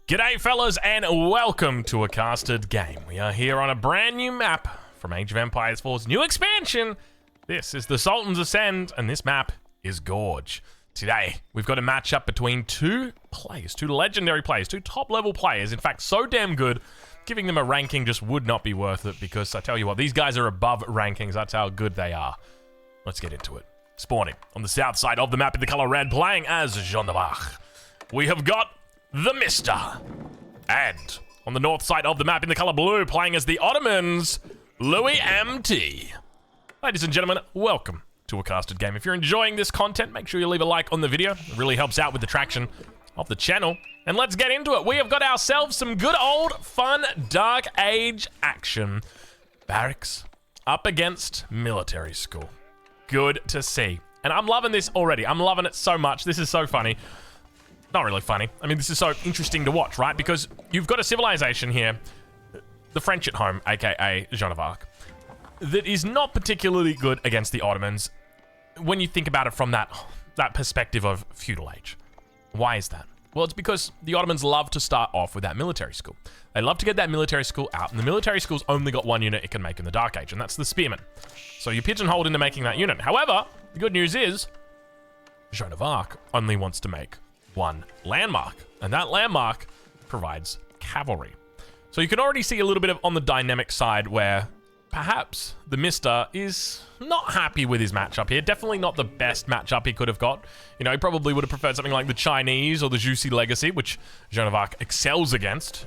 G'day fellas and welcome to a casted game. We are here on a brand new map from Age of Empires 4's new expansion. This is the Sultan's Ascend and this map is Gorge. Today we've got a matchup between two legendary players, two top level players. In fact, so damn good, giving them a ranking just would not be worth it because I tell you what, these guys are above rankings. That's how good they are. Let's get into it. Spawning on the south side of the map in the color red, playing as Jean of Arc. We have got the Mister. And on the north side of the map in the color blue, playing as the Ottomans, Louis MT. Ladies and gentlemen, welcome to a casted game. If you're enjoying this content, make sure you leave a like on the video. It really helps out with the traction of the channel. And let's get into it. We have got ourselves some good old fun Dark Age action. Barracks up against military school. Good to see. And I'm loving this already. I'm loving it so much. This is so funny. Not really funny. I mean, this is so interesting to watch, right? Because you've got a civilization here, the French at home, aka Jean of Arc, that is not particularly good against the Ottomans when you think about it from that perspective of feudal age. Why is that? Well, it's because the Ottomans love to start off with that military school. They love to get that military school out, and the military school's only got one unit it can make in the Dark Age, and that's the spearman. So you pigeonholed into making that unit. However, the good news is Jean of Arc only wants to make one landmark, and that landmark provides cavalry. So you can already see a little bit of on the dynamic side where perhaps the Mister is not happy with his matchup here. Definitely not the best matchup he could have got. You know, he probably would have preferred something like the Chinese or the Juicy Legacy, which Jean of Arc excels against.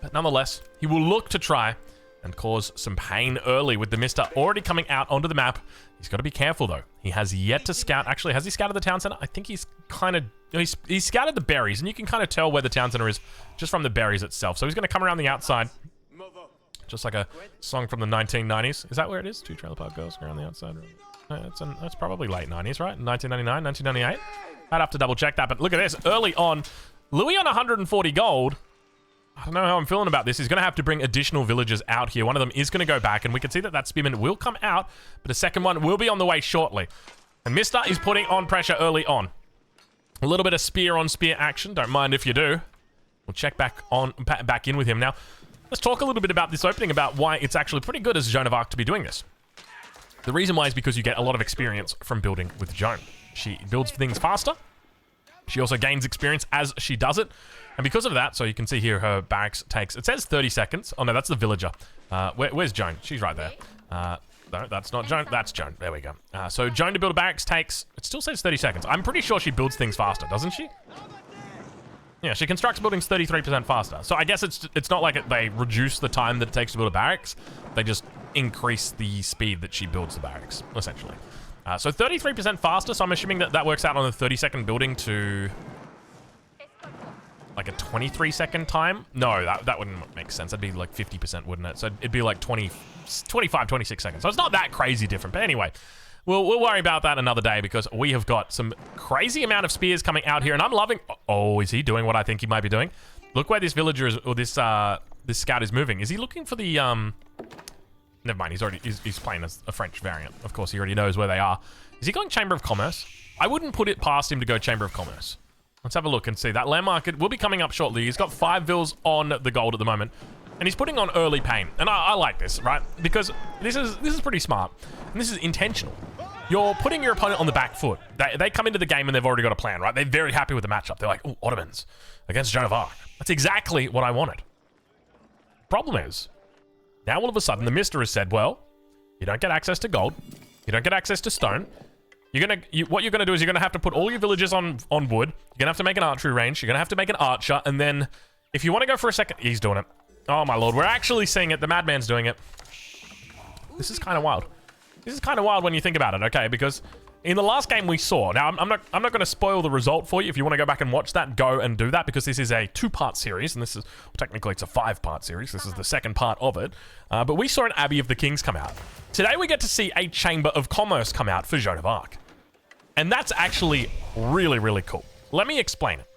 But nonetheless, he will look to try and cause some pain early with the Mister already coming out onto the map. He's got to be careful though. He has yet to scout. Actually, has he scouted the town center? I think he's kind of, he's scouted the berries, and you can kind of tell where the town center is just from the berries itself. So he's going to come around the outside, just like a song from the 1990s. Is that where it is? Two trailer park girls around the outside. That's probably late 90s, right? 1999, 1998. I'd have to double check that, but look at this. Early on, Louis on 140 gold. I don't know how I'm feeling about this. He's going to have to bring additional villagers out here. One of them is going to go back, and we can see that that spearman will come out, but a second one will be on the way shortly. And Mister is putting on pressure early on. A little bit of spear on spear action. Don't mind if you do. We'll check back in with him. Now, let's talk a little bit about this opening, about why it's actually pretty good as Joan of Arc to be doing this. The reason why is because you get a lot of experience from building with Joan. She builds things faster. She also gains experience as she does it. And because of that, so you can see here her barracks takes, it says 30 seconds. Oh no, that's the villager. Where's Joan? She's right there. No, that's not Joan. That's Joan. There we go. So Joan to build a barracks takes, it still says 30 seconds. I'm pretty sure she builds things faster, doesn't she? Yeah, she constructs buildings 33% faster. So I guess it's not like they reduce the time that it takes to build a barracks. They just increase the speed that she builds the barracks, essentially. So 33% faster, so I'm assuming that that works out on a 30-second building to like a 23-second time. No, that wouldn't make sense. That'd be like 50%, wouldn't it? So it'd be like 25, 26 seconds. So it's not that crazy different. But anyway, we'll worry about that another day because we have got some crazy amount of spears coming out here, and I'm loving. Oh, is he doing what I think he might be doing? Look where this villager is, or this scout is moving. Is he looking for the Never mind, he's playing as a French variant. Of course, he already knows where they are. Is he going Chamber of Commerce? I wouldn't put it past him to go Chamber of Commerce. Let's have a look and see. That landmark will be coming up shortly. He's got 5 vills on the gold at the moment, and he's putting on early pain. And I like this, right? Because this is pretty smart, and this is intentional. You're putting your opponent on the back foot. They come into the game and they've already got a plan, right? They're very happy with the matchup. They're like, oh, Ottomans against Joan of Arc. That's exactly what I wanted. Problem is, now all of a sudden the Mister has said, well, you don't get access to gold. You don't get access to stone. What you're gonna do is you're gonna have to put all your villagers on wood. You're gonna have to make an archery range. You're gonna have to make an archer, and then if you want to go for a second, he's doing it. Oh my lord, we're actually seeing it. The madman's doing it. This is kind of wild. This is kind of wild when you think about it, okay? Because in the last game we saw, now I'm not going to spoil the result for you. If you want to go back and watch that, go and do that, because this is a 2-part series, and this is, well, technically it's a 5-part series. This is the second part of it. But we saw an Abbey of the Kings come out. Today we get to see a Chamber of Commerce come out for Joan of Arc. And that's actually really, really cool. Let me explain it.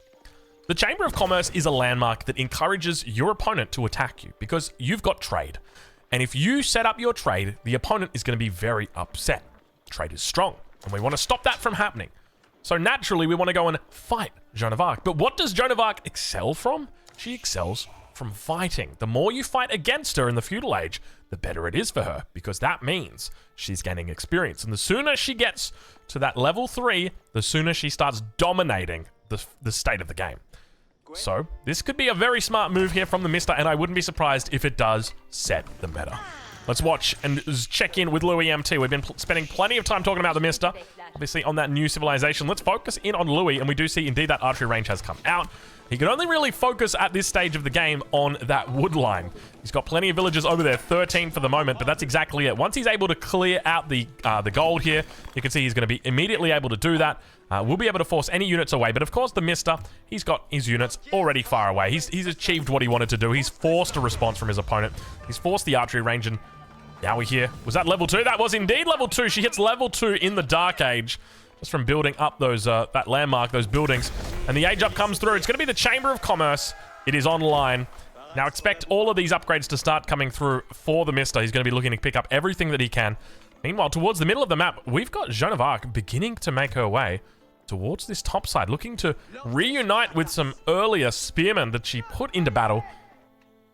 The Chamber of Commerce is a landmark that encourages your opponent to attack you because you've got trade. And if you set up your trade, the opponent is going to be very upset. Trade is strong, and we want to stop that from happening. So naturally, we want to go and fight Joan of Arc. But what does Joan of Arc excel from? she excels from fighting. The more you fight against her in the feudal age, the better it is for her, because that means she's gaining experience. And the sooner she gets to that level 3, the sooner she starts dominating the state of the game. So this could be a very smart move here from the Mister, and I wouldn't be surprised if it does set the meta. Let's watch and check in with Louis MT. We've been spending plenty of time talking about the Mister, obviously on that new civilization. Let's focus in on Louis, and we do see indeed that archery range has come out. He can only really focus at this stage of the game on that wood line. He's got plenty of villagers over there, 13 for the moment, but that's exactly it. Once he's able to clear out the gold here, you can see he's going to be immediately able to do that. We'll be able to force any units away, but of course the Mister, he's got his units already far away. He's achieved what he wanted to do. He's forced a response from his opponent. He's forced the archery range, and now we're here. Was that level 2? That was indeed level 2. She hits level 2 in the Dark Age, just from building up those that landmark, those buildings. And the age up comes through. It's going to be the Chamber of Commerce. It is online. Now expect all of these upgrades to start coming through for the Mister. He's going to be looking to pick up everything that he can. Meanwhile, towards the middle of the map, we've got Joan of Arc beginning to make her way towards this top side, looking to reunite with some earlier spearmen that she put into battle.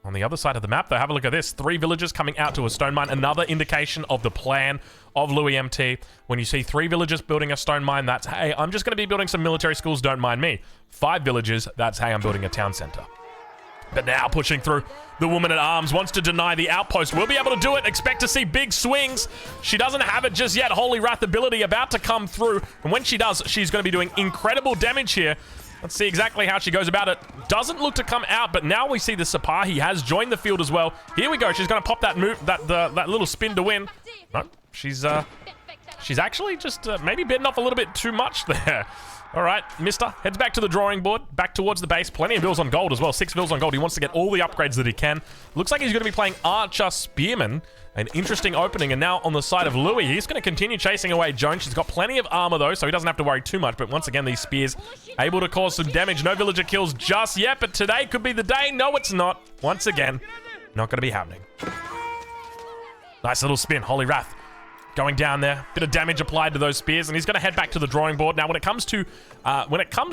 On the other side of the map, though, have a look at this. 3 villagers coming out to a stone mine. Another indication of the plan of Louis MT. When you see 3 villagers building a stone mine, that's, hey, I'm just going to be building some military schools, don't mind me. 5 villagers, that's, hey, I'm building a town center. But now pushing through, the woman at arms wants to deny the outpost. We'll be able to do it. Expect to see big swings. She doesn't have it just yet. Holy Wrath ability about to come through. And when she does, she's going to be doing incredible damage here. Let's see exactly how she goes about it. Doesn't look to come out, but now we see the Sipahi has joined the field as well. Here we go. She's going to pop that move, that little spin to win. No, she's actually just maybe bitten off a little bit too much there. All right, Mister heads back to the drawing board, back towards the base. Plenty of vills on gold as well. 6 vills on gold. He wants to get all the upgrades that he can. Looks like he's going to be playing Archer Spearman. An interesting opening, and now on the side of Louis, he's going to continue chasing away Joan. She's got plenty of armor, though, so he doesn't have to worry too much, but once again, these spears able to cause some damage. No villager kills just yet, but today could be the day. No, it's not. Once again, not going to be happening. Nice little spin. Holy Wrath going down there. Bit of damage applied to those spears, and he's going to head back to the drawing board. Now, when it comes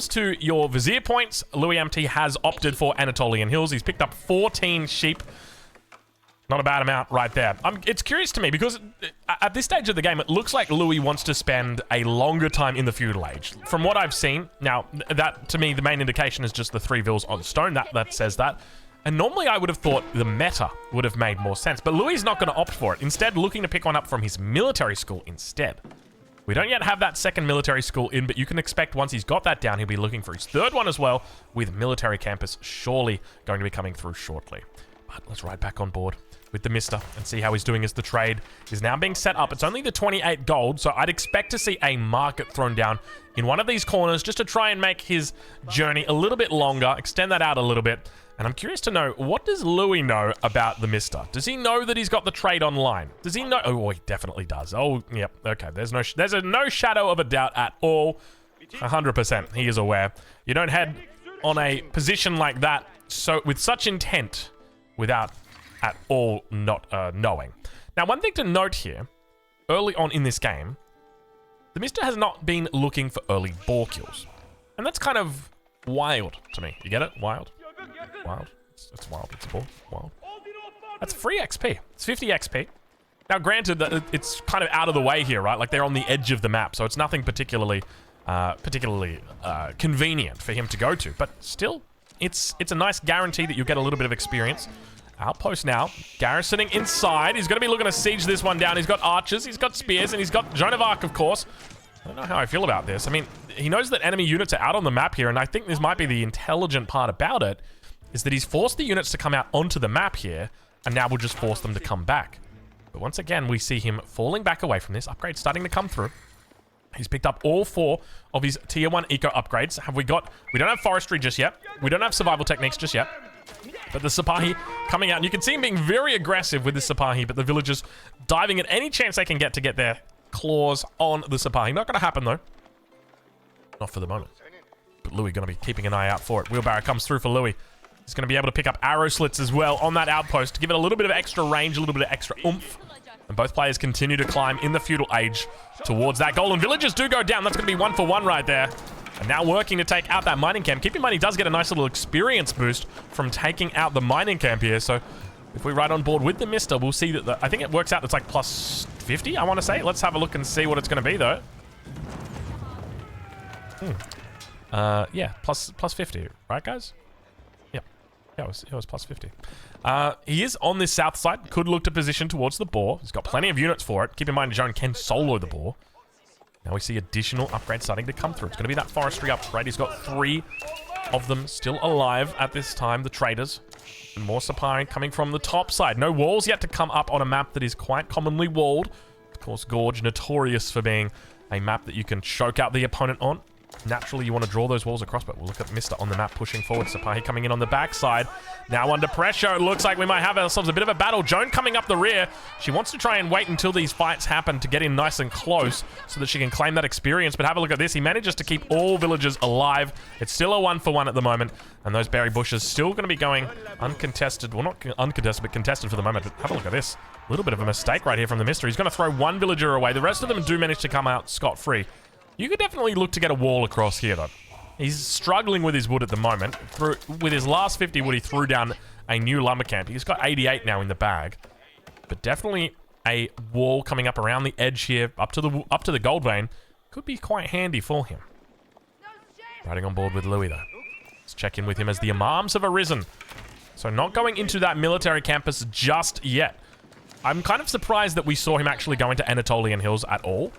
to your vizier points, Louis MT has opted for Anatolian Hills. He's picked up 14 sheep. Not a bad amount right there. It's curious to me because at this stage of the game, it looks like Louis wants to spend a longer time in the feudal age. From what I've seen, now, that to me, the main indication is just the 3 vills on stone. That says that. And normally I would have thought the meta would have made more sense, but Louis is not going to opt for it. Instead, looking to pick one up from his military school instead. We don't yet have that second military school in, but you can expect once he's got that down, he'll be looking for his 3rd one as well, with military campus surely going to be coming through shortly. But let's ride back on board with the Mister and see how he's doing as the trade is now being set up. It's only the 28 gold, so I'd expect to see a market thrown down in one of these corners just to try and make his journey a little bit longer, extend that out a little bit. And I'm curious to know, what does Louis know about the Mister? Does he know that he's got the trade online? Does he know? Oh, he definitely does. Oh, yep. Okay, there's no shadow of a doubt at all. 100%, he is aware. You don't head on a position like that with such intent without at all not knowing. Now, one thing to note here, early on in this game, the Mister has not been looking for early boar kills. And that's kind of wild to me. You get it? Wild? Wild. It's wild. It's a boar. Wild. That's free XP. It's 50 XP. Now, granted, that it's kind of out of the way here, right? Like, they're on the edge of the map, so it's nothing particularly convenient for him to go to. But still, it's a nice guarantee that you'll get a little bit of experience. Outpost now, garrisoning inside. He's going to be looking to siege this one down. He's got archers, he's got spears, and he's got Joan of Arc, of course. I don't know how I feel about this. I mean, he knows that enemy units are out on the map here, and I think this might be the intelligent part about it, is that he's forced the units to come out onto the map here, and now we'll just force them to come back. But once again, we see him falling back away from this. Upgrade starting to come through. He's picked up all 4 of his tier 1 eco upgrades. We don't have forestry just yet. We don't have survival techniques just yet. But the Sipahi coming out, and you can see him being very aggressive with the Sipahi, but the villagers diving at any chance they can get to get their claws on the Sipahi. Not going to happen, though. Not for the moment. But Louis going to be keeping an eye out for it. Wheelbarrow comes through for Louis. He's going to be able to pick up arrow slits as well on that outpost to give it a little bit of extra range, a little bit of extra oomph. And both players continue to climb in the feudal age towards that goal. And villagers do go down. That's going to be 1 for 1 right there. And now working to take out that mining camp. Keep in mind, he does get a nice little experience boost from taking out the mining camp here. So if we ride on board with the Mister, we'll see that I think it works out it's like plus 50, I want to say. Let's have a look and see what it's going to be, though. Yeah, plus 50, right, guys? Yeah, it was plus 50. He is on this south side. Could look to position towards the boar. He's got plenty of units for it. Keep in mind, Joan can solo the boar. Now we see additional upgrades starting to come through. It's going to be that forestry upgrade. He's got 3 of them still alive at this time, the traders. And more Sipahi coming from the top side. No walls yet to come up on a map that is quite commonly walled. Of course, Gorge, notorious for being a map that you can choke out the opponent on. Naturally, you want to draw those walls across, but we'll look at Mister on the map pushing forward. Sipahi coming in on the backside. Now under pressure. It looks like we might have ourselves a bit of a battle. Joan coming up the rear. She wants to try and wait until these fights happen to get in nice and close so that she can claim that experience. But have a look at this. He manages to keep all villagers alive. It's still a 1-for-1 at the moment. And those berry bushes still going to be going uncontested. Well, not uncontested, but contested for the moment. But have a look at this. A little bit of a mistake right here from the Mister. He's going to throw 1 villager away. The rest of them do manage to come out scot-free. You could definitely look to get a wall across here, though. He's struggling with his wood at the moment. With his last 50 wood, he threw down a new lumber camp. He's got 88 now in the bag. But definitely a wall coming up around the edge here, up to the gold vein, could be quite handy for him. Riding on board with Louis, though. Let's check in with him as the Imams have arisen. So not going into that military campus just yet. I'm kind of surprised that we saw him actually go into Anatolian Hills at all.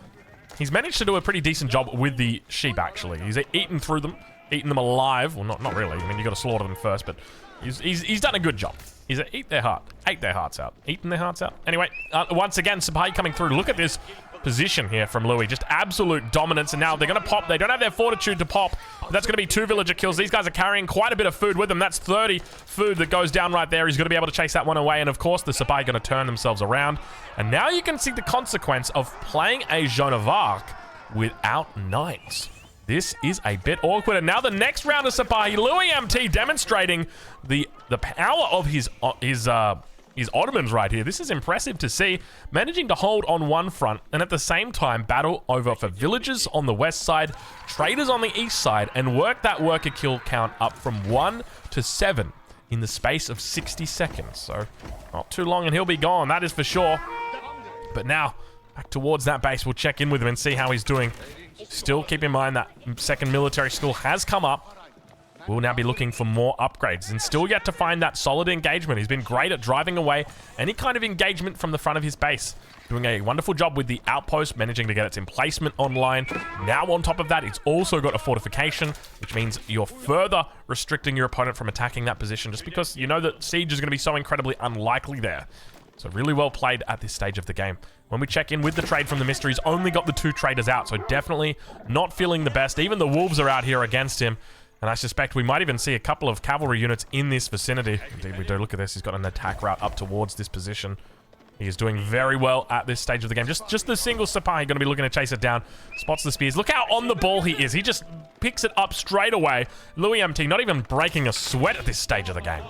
He's managed to do a pretty decent job with the sheep, actually. He's eaten through them, eaten them alive. Well, not really. I mean, you got to slaughter them first, but he's done a good job. He's ate their hearts out. Eaten their hearts out. Anyway, once again, Sipahi coming through. Look at this position here from Louis. Just absolute dominance. And now they're going to pop. They don't have their fortitude to pop. But that's going to be 2 villager kills. These guys are carrying quite a bit of food with them. That's 30 food that goes down right there. He's going to be able to chase that one away. And of course, the Sipahi going to turn themselves around. And now you can see the consequence of playing a Joan of Arc without knights. This is a bit awkward. And now the next round of Sipahi, Louis MT demonstrating the power of his Ottomans right here. This is impressive to see. Managing to hold on one front and at the same time battle over for villages on the west side, traders on the east side, and work that worker kill count up from 1 to 7 in the space of 60 seconds. So not too long and he'll be gone, that is for sure. But now back towards that base, we'll check in with him and see how he's doing. Still keep in mind that second military school has come up. We'll now be looking for more upgrades and still yet to find that solid engagement. He's been great at driving away any kind of engagement from the front of his base. Doing a wonderful job with the outpost, managing to get its emplacement online. Now on top of that, it's also got a fortification, which means you're further restricting your opponent from attacking that position just because you know that siege is going to be so incredibly unlikely there. So really well played at this stage of the game. When we check in with the trade from the Mystery, he's only got the 2 traders out, so definitely not feeling the best. Even the wolves are out here against him. And I suspect we might even see a couple of cavalry units in this vicinity. Indeed, we do. Look at this. He's got an attack route up towards this position. He is doing very well at this stage of the game. Just the single Sipahi going to be looking to chase it down. Spots the spears. Look how on the ball he is. He just picks it up straight away. Louis MT not even breaking a sweat at this stage of the game.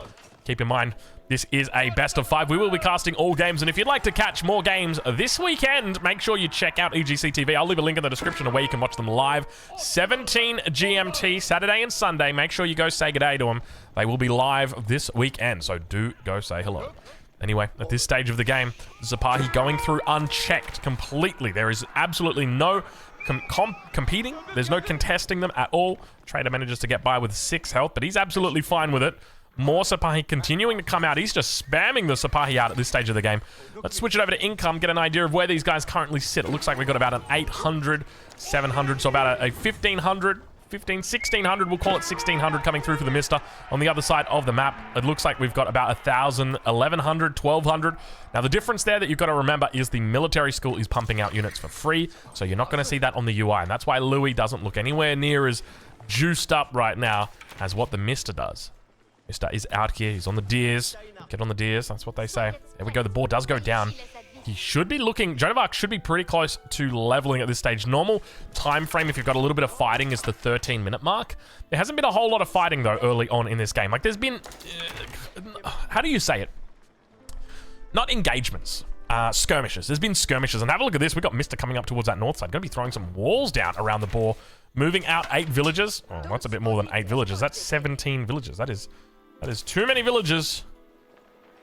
Keep in mind, this is a best of 5. We will be casting all games, and if you'd like to catch more games this weekend, make sure you check out EGC TV. I'll leave a link in the description of where you can watch them live. 17 GMT, Saturday and Sunday. Make sure you go say good day to them. They will be live this weekend, so do go say hello. Anyway, at this stage of the game, Sipahi going through unchecked completely. There is absolutely no competing. There's no contesting them at all. Trader manages to get by with 6 health, but he's absolutely fine with it. More Sipahi continuing to come out. He's just spamming the Sipahi out at this stage of the game. Let's switch it over to income, get an idea of where these guys currently sit. It looks like we've got about an 800, 700, so about a 1,500, 1,600, we'll call it 1,600 coming through for the Mister. On the other side of the map, it looks like we've got about 1,000, 1,100, 1,200. Now, the difference there that you've got to remember is the military school is pumping out units for free, so you're not going to see that on the UI, and that's why Louis doesn't look anywhere near as juiced up right now as what the Mister does. Mister is out here. He's on the deers. Get on the deers. That's what they say. There we go. The boar does go down. He should be looking... Joan of Arc should be pretty close to leveling at this stage. Normal time frame, if you've got a little bit of fighting, is the 13-minute mark. There hasn't been a whole lot of fighting, though, early on in this game. Like, there's been... how do you say it? Not engagements. skirmishes. There's been skirmishes, and have a look at this. We got Mister coming up towards that north side. Going to be throwing some walls down around the boar, moving out 8 villages. Oh, that's a bit more than 8 villages. That's 17 villages. That is too many villages.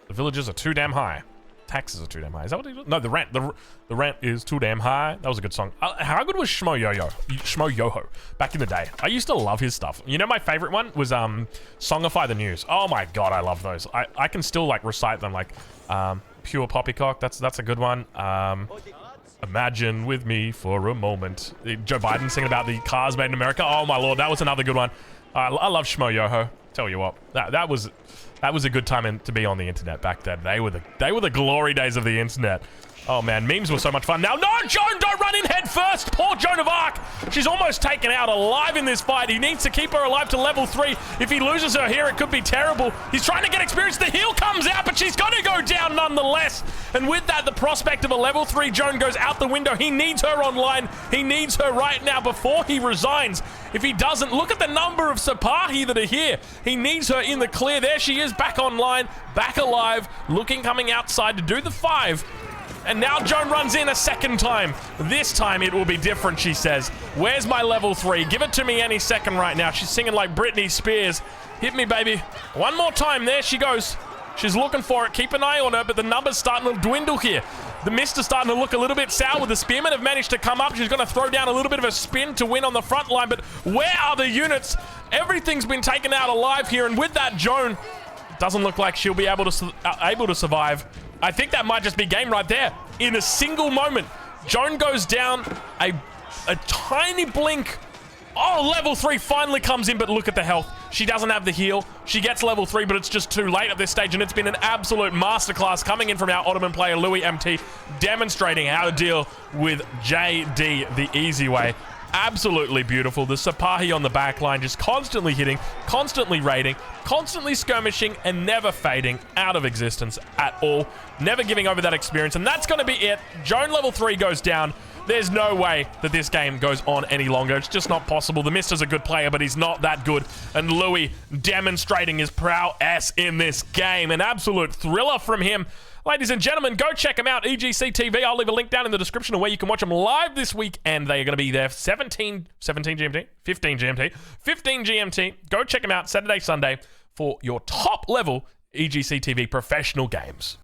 The villages are too damn high. Taxes are too damn high. Is that what it is? No, the rent. The rent is too damn high. That was a good song. How good was Shmo Yoho back in the day? I used to love his stuff. You know, my favorite one was Songify the News. Oh my god, I love those. I can still like recite them, like Pure Poppycock. That's a good one. Imagine with me for a moment. Joe Biden singing about the cars made in America. Oh my lord, that was another good one. I love Shmo Yoho. Tell you what, that was a good time to be on the internet back then. They were the glory days of the internet. Oh man, memes were so much fun. Now, no, Joan, don't run in head first. Poor Joan of Arc. She's almost taken out alive in this fight. He needs to keep her alive to level 3. If he loses her here, it could be terrible. He's trying to get experience. The heal comes out, but she's going to go down nonetheless. And with that, the prospect of a level 3 Joan goes out the window. He needs her online. He needs her right now before he resigns. If he doesn't, look at the number of Sipahi that are here. He needs her in the clear. There she is, back online, back alive, looking coming outside to do the 5. And now Joan runs in a second time. This time it will be different, she says. Where's my level 3? Give it to me any second right now. She's singing like Britney Spears. Hit me, baby. One more time. There she goes. She's looking for it. Keep an eye on her, but the number's starting to dwindle here. The mist is starting to look a little bit sour. The spearmen have managed to come up. She's going to throw down a little bit of a spin to win on the front line, but where are the units? Everything's been taken out alive here, and with that, Joan doesn't look like she'll be able to survive. I think that might just be game right there. In a single moment, Joan goes down, a tiny blink. Oh, level 3 finally comes in, but look at the health. She doesn't have the heal. She gets level 3, but it's just too late at this stage, and it's been an absolute masterclass coming in from our Ottoman player, Louis MT, demonstrating how to deal with JD the easy way. Absolutely beautiful. The Sipahi on the back line just constantly hitting, constantly raiding, constantly skirmishing, and never fading out of existence at all. Never giving over that experience, and that's going to be it. Joan level 3 goes down. There's no way that this game goes on any longer. It's just not possible. The Mister's a good player, but he's not that good. And Louis demonstrating his prowess in this game. An absolute thriller from him. Ladies and gentlemen, go check them out, EGC TV. I'll leave a link down in the description of where you can watch them live this week, and they are going to be there 15 GMT. Go check them out Saturday, Sunday for your top level EGC TV professional games.